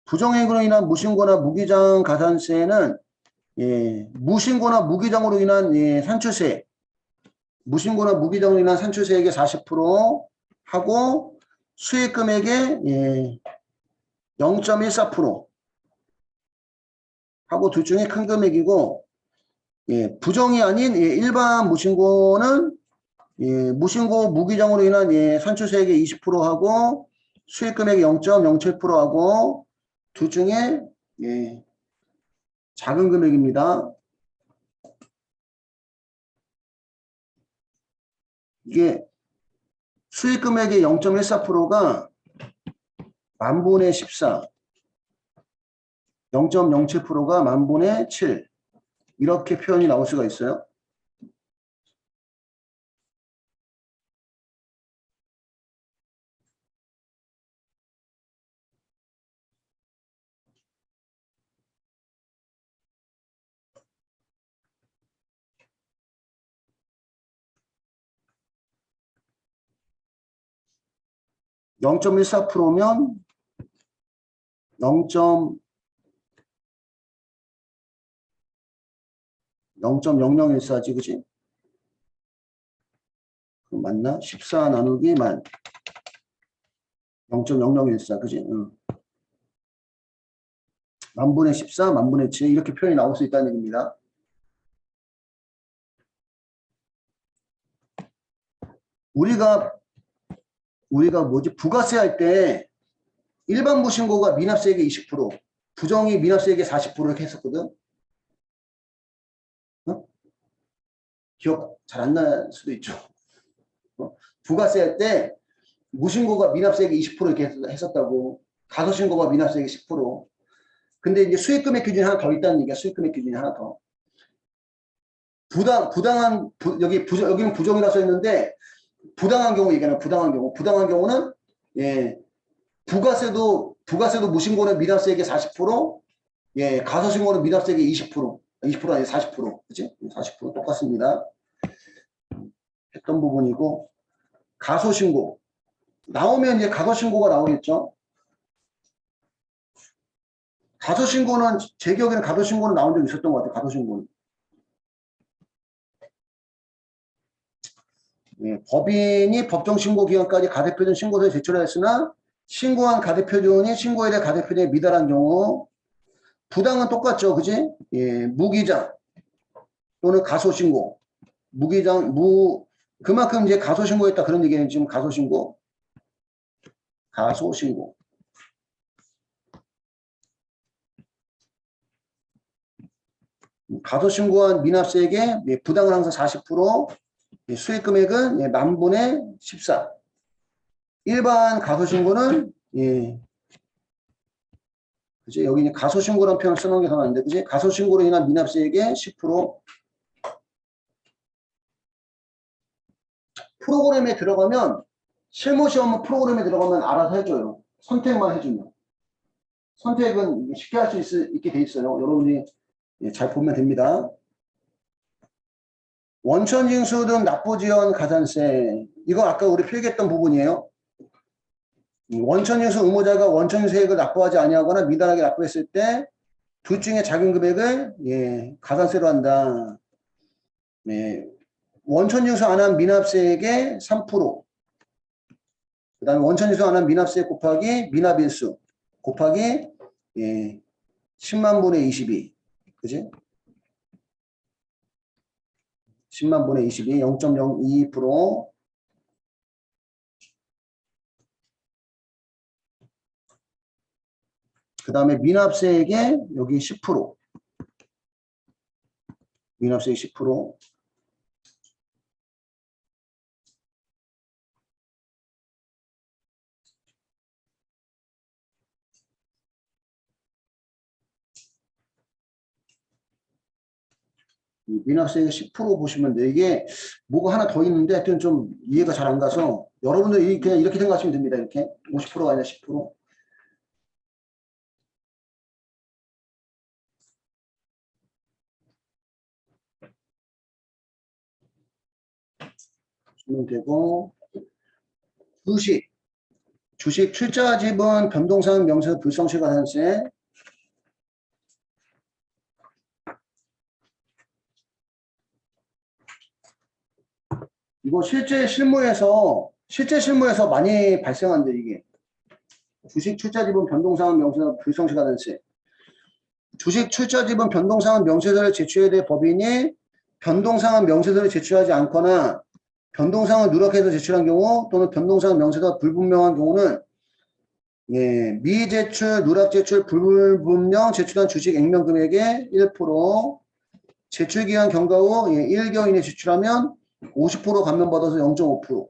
부정행위로 인한 무신고나 무기장 가산세는 무신고나 무기장으로 인한 산출세. 무신고나 무기장으로 인한 산출세액의 40% 하고 수익금액의 0.14% 하고 둘 중에 큰 금액이고 부정이 아닌 일반 무신고는 무신고 무기장으로 인한 산출세액의 20% 하고 수익금액의 0.07% 하고 둘 중에 작은 금액입니다. 이게 수익금액의 0.14%가 만분의 14, 0.07%가 만분의 7 이렇게 표현이 나올 수가 있어요. (0.14%면) 0.0014지, 그지? 그럼 맞나? 14 나누기 만 0.0014, 그지? 만분의 14, 만분의 7 이렇게 표현이 나올 수 있다는 얘기입니다. 우리가 부가세 할 때 일반 무신고가 미납세액의 20%, 부정이 미납세액의 40% 이렇게 했었거든. 기억 잘 안 날 수도 있죠. 부가세 할 때 무신고가 미납세액의 20% 이렇게 했었다고. 가소신고가 미납세액의 10%. 근데 이제 수익금액 기준이 하나 더 있다는 얘기야. 수익금액 기준이 하나 더. 여기는 부정이라 써 있는데 부당한 경우 얘기하는 부당한 경우는 부가세도 무신고는 미납세액의 40%, 가소신고는 미납세액의 20%, 20% 아니 40%, 그치? 40% 똑같습니다. 했던 부분이고, 가소신고. 나오면 이제 가소신고가 나오겠죠? 가소신고는, 제 기억에는 가소신고는 나온 적 있었던 것 같아요, 가소신고는. 법인이 법정신고 기간까지 가대표준 신고서에 제출하였으나, 신고한 가대표준이 신고에 대해 가대표준에 미달한 경우, 부당은 똑같죠, 그지? 무기장 또는 가소신고, 그만큼 이제 가소신고했다 그런 얘기는 지금 가소신고. 가소신고한 미납세액의 부당은 항상 40%, 수익금액은 만분의 14. 일반 가소신고는 그치? 여기 가소신고라는 표현을 써놓은 게 더 나은데, 그지? 가소신고로 인한 미납세액의 10%. 프로그램에 들어가면 실무 시험 프로그램에 들어가면 알아서 해줘요. 선택만 해주면. 선택은 쉽게 할 수 있게 돼 있어요. 여러분이 잘 보면 됩니다. 원천징수 등 납부지연 가산세. 이거 아까 우리 필기했던 부분이에요. 원천징수 의무자가 원천세액을 납부하지 아니하거나 미달하게 납부했을 때 둘 중에 작은 금액을 가산세로 한다. 원천징수 안 한 미납세액의 3%. 그 다음에 원천징수 안 한 미납세액 곱하기 미납일수 곱하기 10만 분의 22. 그지? 10만 분의 22, 0.02%. 그 다음에 미납세액의 여기 10%. 미납세액 10%. 미납세액 10% 보시면 돼. 이게 뭐가 하나 더 있는데 하여튼 좀 이해가 잘 안 가서 여러분들 그냥 이렇게 생각하시면 됩니다. 이렇게 50%가 아니라 10%. 보시면 되고 주식 출자 지분 변동사항 명세 불성실가산세. 이거 실제 실무에서 많이 발생한대 이게. 주식 출자 지분 변동사항 명세 불성실가산세. 주식 출자 지분 변동사항 명세서를 제출해야 될 법인이 변동사항 명세서를 제출하지 않거나 변동사항을 누락해서 제출한 경우 또는 변동사항 명세서가 불분명한 경우는 미제출, 누락제출, 불분명 제출한 주식 액면 금액의 1%, 제출기한 경과 후 1개월 이내 제출하면 50% 감면받아서 0.5%.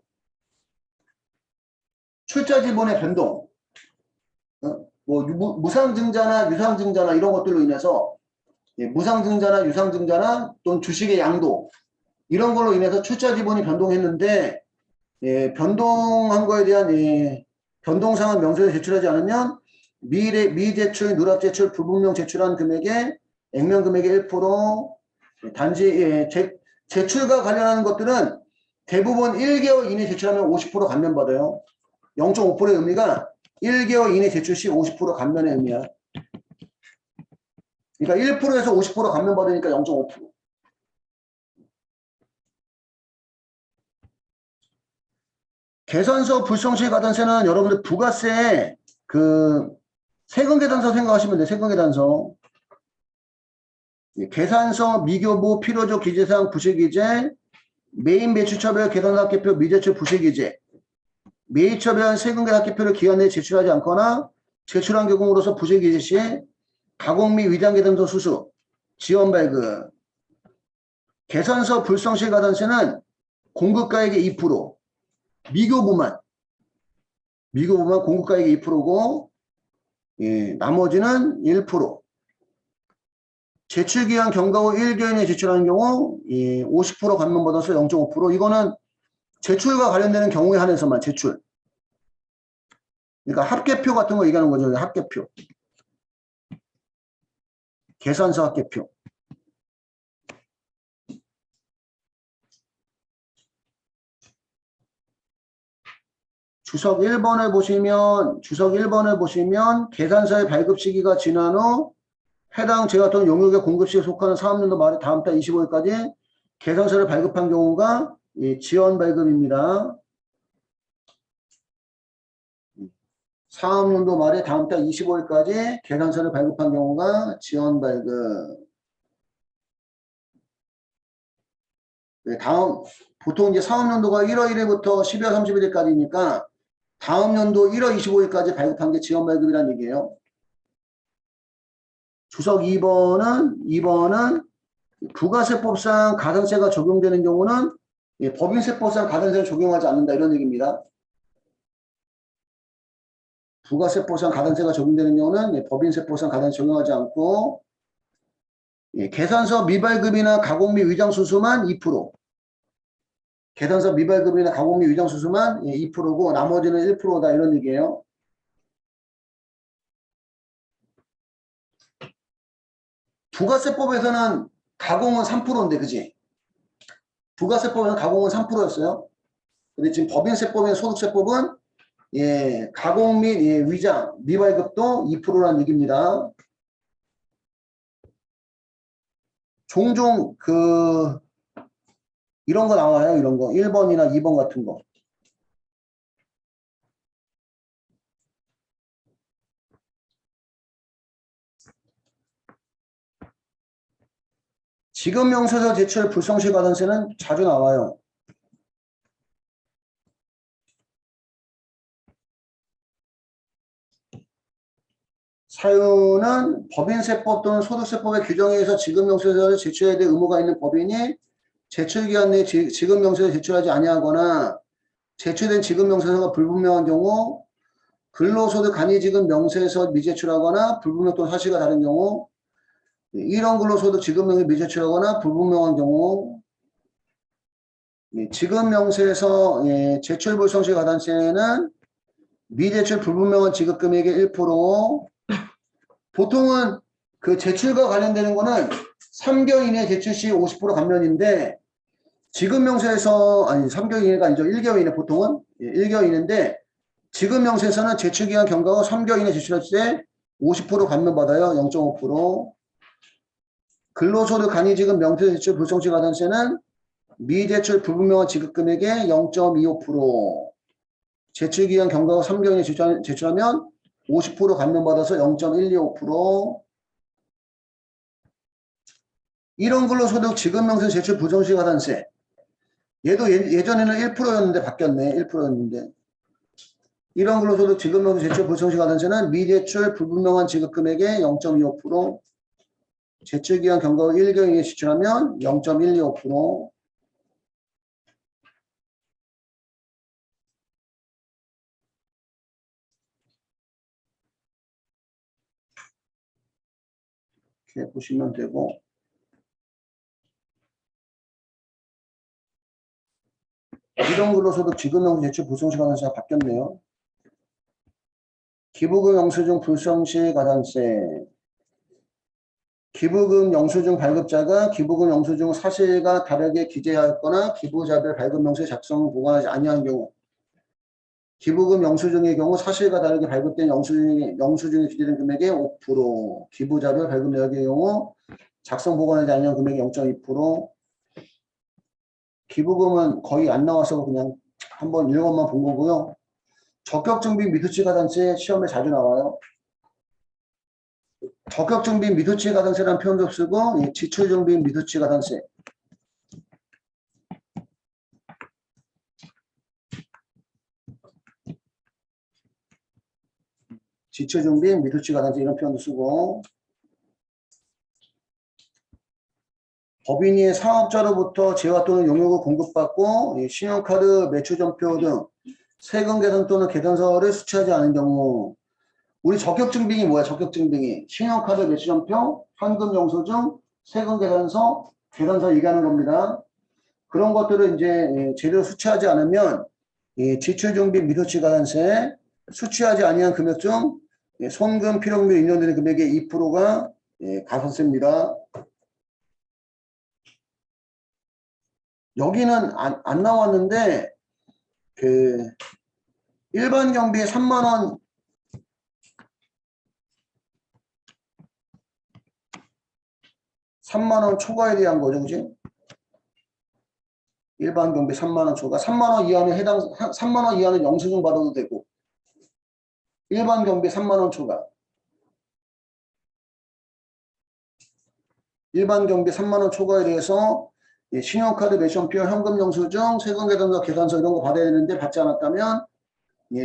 출자 지분의 변동, 무상증자나 유상증자나 이런 것들로 인해서 무상증자나 유상증자나 또는 주식의 양도 이런 걸로 인해서 출자 지분이 변동했는데 변동한 거에 대한 변동상한 명세를 제출하지 않으면 미제출, 누락제출, 불분명 제출한 금액의 액면 금액의 1%, 단지 제출과 관련하는 것들은 대부분 1개월 이내 제출하면 50% 감면받아요. 0.5%의 의미가 1개월 이내 제출 시 50% 감면의 의미야. 그러니까 1%에서 50% 감면받으니까 0.5%. 계산서 불성실 가산세는 여러분들 부가세 세금 계산서 생각하시면 돼요. 세금 계산서. 계산서 미교부 필요적 기재사항 부실기재 메인 매출처별 계산학계표 미제출 부실기재 매입처별 세금 계산학계표를 기한 내에 제출하지 않거나 제출한 경우로서 부실기재 시 가공 및 위장 계산서 수수 지원 발급. 계산서 불성실 가산세는 공급가액의 2%, 미교부만 공급가액의 2%고 나머지는 1%. 제출기한 경과 후 1개월 내에 제출하는 경우 50% 감면받아서 0.5%. 이거는 제출과 관련되는 경우에 한해서만 제출. 그러니까 합계표 같은 거 얘기하는 거죠. 합계표. 계산서 합계표. 주석 1번을 보시면 계산서의 발급 시기가 지난 후 해당 제가 또는 용역의 공급시에 속하는 사업연도 말에 다음 달 25일까지 계산서를 발급한 경우가 지원 발급입니다. 사업연도 말에 다음 달 25일까지 계산서를 발급한 경우가 지원 발급. 보통 이제 사업연도가 1월 1일부터 12월 31일까지니까 다음 연도 1월 25일까지 발급한 게 지원 발급이라는 얘기예요. 주석 2번은 부가세법상 가산세가 적용되는 경우는 법인세법상 가산세를 적용하지 않는다 이런 얘기입니다. 부가세법상 가산세가 적용되는 경우는 법인세법상 가산세 적용하지 않고 계산서 미발급이나 가공 및 위장 수수만 2%. 계산서 미발급이나 가공비 위장수수만 2%고 나머지는 1%다 이런 얘기예요. 부가세법에서는 가공은 3%인데 그지? 부가세법에서는 가공은 3%였어요. 근데 지금 법인세법이나 소득세법은 가공 및 위장, 미발급도 2%라는 얘기입니다. 종종 이런 거 나와요. 이런 거. 1번이나 2번 같은 거. 지급 명세서 제출 불성시 가산세는 자주 나와요. 사유는 법인세법 또는 소득세법의 규정에 의해서 지급명세서를 제출해야 될 의무가 있는 법인이 제출기한 내에 지급명세서를 제출하지 아니하거나 제출된 지급명세서가 불분명한 경우 근로소득 간이지급 명세서 미제출하거나 불분명 또는 사실과 다른 경우 이런 근로소득 지급명세 미제출하거나 불분명한 경우 지급명세서 제출 불성시 가산세는 미제출 불분명한 지급금액의 1%, 보통은 그 제출과 관련되는 거는 3개월 이내 제출 시 50% 감면인데 지급명세에서 아니 3개월 이내가 아니죠. 1개월 이내 보통은 1개월 이내인데 지급명세에서는 제출기한 경과가 3개월 이내 제출할 때 50% 감면받아요. 0.5%. 근로소득 간이지급 명세 제출 불성시 가산세는 미제출 불분명한 지급금액의 0.25%. 제출기한 경과가 3개월 이내 제출하면 50% 감면받아서 0.125%. 이런 근로소득 지급명세 제출 불성시 가산세. 얘도 예전에는 1%였는데 바뀌었네. 1%였는데. 이런 근로소득 지급명세 제출 불성시 가산세는 미제출 불분명한 지급금액의 0.25%. 제출기한 경과가 1개월 이내 제출하면 0.125%. 이렇게 보시면 되고 이런 근로소득 지급명세 제출 불성시 가산세가 바뀌었네요. 기부금 영수증 불성시 가산세. 기부금 영수증 발급자가 기부금 영수증 사실과 다르게 기재하였거나 기부자별 발급 명세 작성을 보관하지 아니한 경우 기부금 영수증의 경우 사실과 다르게 발급된 영수증에 기재된 금액의 5%, 기부자별 발급 내역의 경우 작성 보관하지 아니한 금액의 0.2%. 기부금은 거의 안 나와서 그냥 한번 이것만 본 거고요. 적격증빙 미수치 가산세 시험에 자주 나와요. 적격증빙 미수치 가산세라는 표현도 쓰고 지출증빙 미수치 가산세. 지출증빙 미수치 가산세 이런 표현도 쓰고 법인이 사업자로부터 재화 또는 용역을 공급받고 신용카드 매출전표 등 세금 계산 또는 계산서를 수취하지 않은 경우 우리 적격증빙이 뭐야? 적격증빙이 신용카드 매출전표, 현금영수증, 세금계산서, 계산서 얘기하는 겁니다. 그런 것들을 이제 제대로 수취하지 않으면 지출증빙 미수치 가산세, 수취하지 아니한 금액 중 손금, 필요금이 인정되는 금액의 2%가 가산세입니다. 여기는 안 나왔는데 일반 경비에 3만 원 초과에 대한 거죠, 그지? 일반 경비 3만 원 초과. 3만 원 이하는 3만 원 이하는 영수증 받아도 되고. 일반 경비 3만 원 초과. 일반 경비 3만 원 초과에 대해서 신용카드 매션표, 현금 영수증, 세금 계산서, 계산서 이런 거 받아야 되는데 받지 않았다면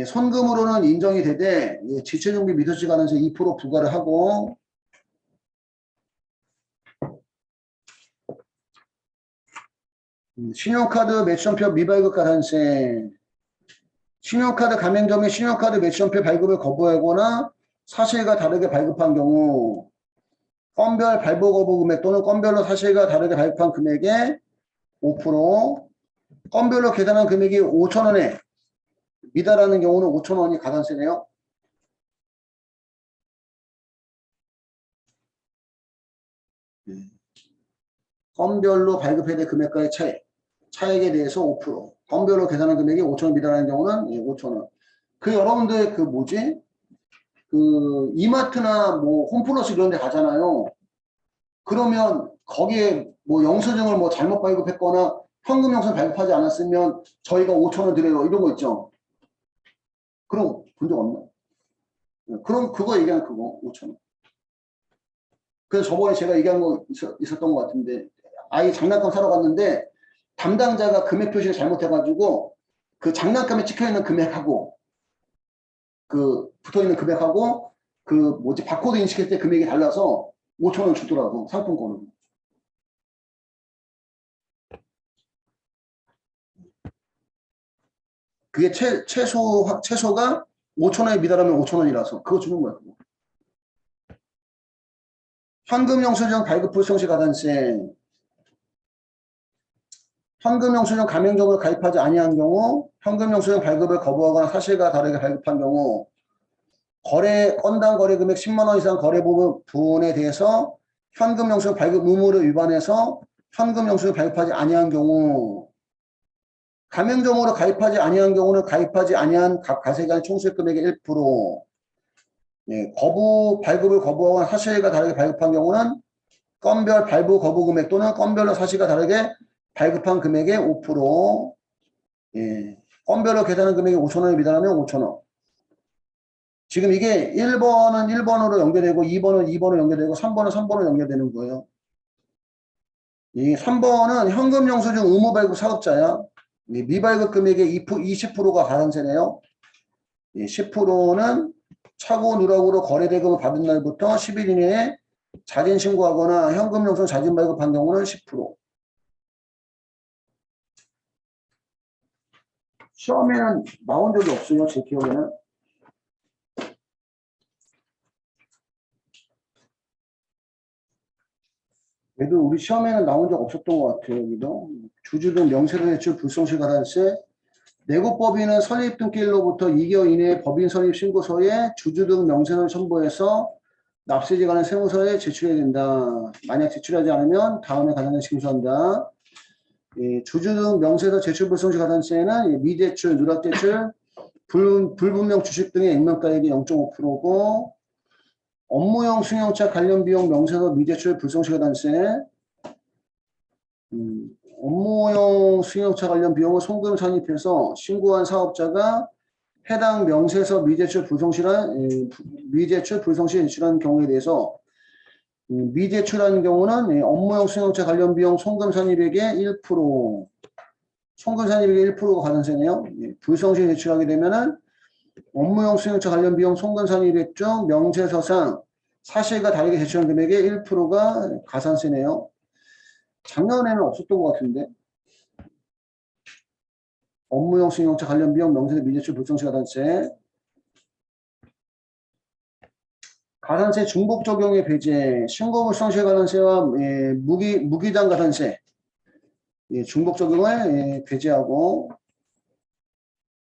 손금으로는 인정이 되되 지출정비 미수치 가산세 2% 부과를 하고 신용카드 매출전표 미발급 가산세. 신용카드 가맹점이 신용카드 매출전표 발급을 거부하거나 사실과 다르게 발급한 경우 건별 발부 거부 금액 또는 건별로 사실과 다르게 발급한 금액의 5%, 건별로 계산한 금액이 5,000원에 미달하는 경우는 5,000원이 가산세네요. 건별로 발급해야 될 금액과의 차액. 차액에 대해서 5%. 건별로 계산한 금액이 5,000원 미달하는 경우는 5,000원. 그 여러분들 그 뭐지? 그 이마트나 뭐 홈플러스 이런 데 가잖아요. 그러면 거기에 뭐 영수증을 뭐 잘못 발급했거나 현금 영수증 발급하지 않았으면 저희가 5,000원 드려요. 이런 거 있죠. 그럼 본 적 없나? 그럼 그거 얘기하는 그거 5,000원. 그래서 저번에 제가 얘기한 거 있었던 것 같은데 아이 장난감 사러 갔는데 담당자가 금액 표시를 잘못해가지고 그 장난감에 찍혀있는 금액하고 그 붙어있는 금액하고 그 뭐지 바코드 인식할 때 금액이 달라서 5,000원 주더라고 상품권을. 그게 최소가 5,000원에 미달하면 5,000원이라서 그거 주는 거야. 그거. 현금 영수증 발급 불성시 가산세. 현금 영수증 가맹점을 가입하지 아니한 경우, 현금 영수증 발급을 거부하거나 사실과 다르게 발급한 경우, 건당 거래 금액 10만 원 이상 거래 부분에 대해서 현금 영수증 발급 의무를 위반해서 현금 영수증 발급하지 아니한 경우, 가맹점으로 가입하지 아니한 경우는 가입하지 아니한 각 가세기간 총수익 금액의 1%, 발급을 거부하거나 사실과 다르게 발급한 경우는 건별 발부 거부 금액 또는 건별로 사실과 다르게 발급한 금액의 5%, 건별로 계산한 금액이 5,000원에 미달하면 5,000원. 지금 이게 1번은 1번으로 연결되고 2번은 2번으로 연결되고 3번은 3번으로 연결되는 거예요. 이 3번은 현금 영수증 의무 발급 사업자야. 미발급 금액의 20%가 가산세네요. 10%는 차고 누락으로 거래대금을 받은 날부터 10일 이내에 자진 신고하거나 현금 영수증 자진 발급한 경우는 10%. 시험에는 나온 적이 없어요. 제 기억에는. 그래도 우리 시험에는 나온 적 없었던 것 같아요. 여기도. 주주 등 명세로 대출 불성실 가산세. 내고법인은 설립 등기일로부터 2개월 이내에 법인 설립 신고서에 주주 등 명세를 첨부해서 납세지 관한 세무서에 제출해야 된다. 만약 제출하지 않으면 다음에 가산세 징수한다. 주주 등 명세서 제출 불성실 가산세는 미제출, 누락제출, 불분명 주식 등의 액면가액이 0.5%고 업무용 승용차 관련 비용 명세서 미제출 불성실 가산세 업무용 승용차 관련 비용을 송금 산입해서 신고한 사업자가 해당 명세서 미제출 불성실 제출한 경우에 대해서 미제출한 경우는 업무용 승용차 관련 비용 송금 산입액의 1%, 송금 산입액의 1%가 가산세네요. 불성실 제출하게 되면은 업무용 승용차 관련 비용 송금 산입액 중 명세서상 사실과 다르게 제출한 금액의 1%가 가산세네요. 작년에는 없었던 것 같은데. 업무용 승용차 관련 비용 명세서 미제출 불성실 가산세. 가산세 중복 적용의 배제, 신고 불성실 가산세와 무기당 가산세 중복 적용을 배제하고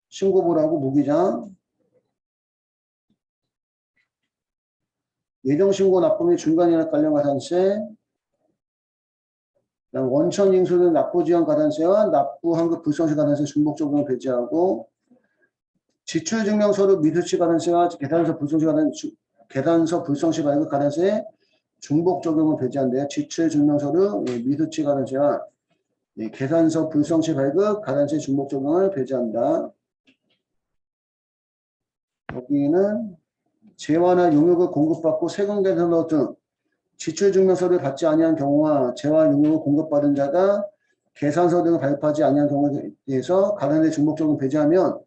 신고불하고 무기장 예정신고 납부 및 중간이납 관련 가산세 원천 징수 등 납부지원 가산세와 납부환급 불성실 가산세 중복 적용을 배제하고 지출증명서류 미수치 가산세와 계단서 불성실 발급 가산세 중복 적용을 배제한대요. 지출증명서류 미수치 가산세와 계산서 불성실 발급 가산세 중복 적용을 배제한다. 여기는 재화나 용역을 공급받고 세금 계산서 등 지출증명서를 받지 아니한 경우와 재화 용역을 공급받은 자가 계산서 등을 발급하지 아니한 경우에 대해서 가산세 중복 적용 배제하면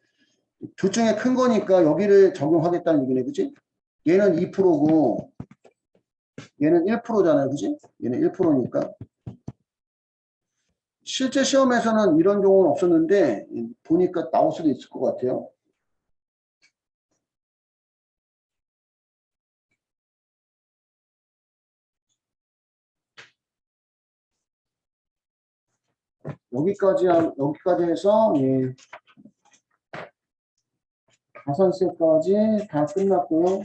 둘 중에 큰 거니까 여기를 적용하겠다는 얘기네, 그치? 얘는 2%고 얘는 1%잖아요, 그치? 얘는 1%니까. 실제 시험에서는 이런 경우는 없었는데 보니까 나올 수도 있을 것 같아요. 여기까지 해서, 예, 가산세까지 다 끝났고요.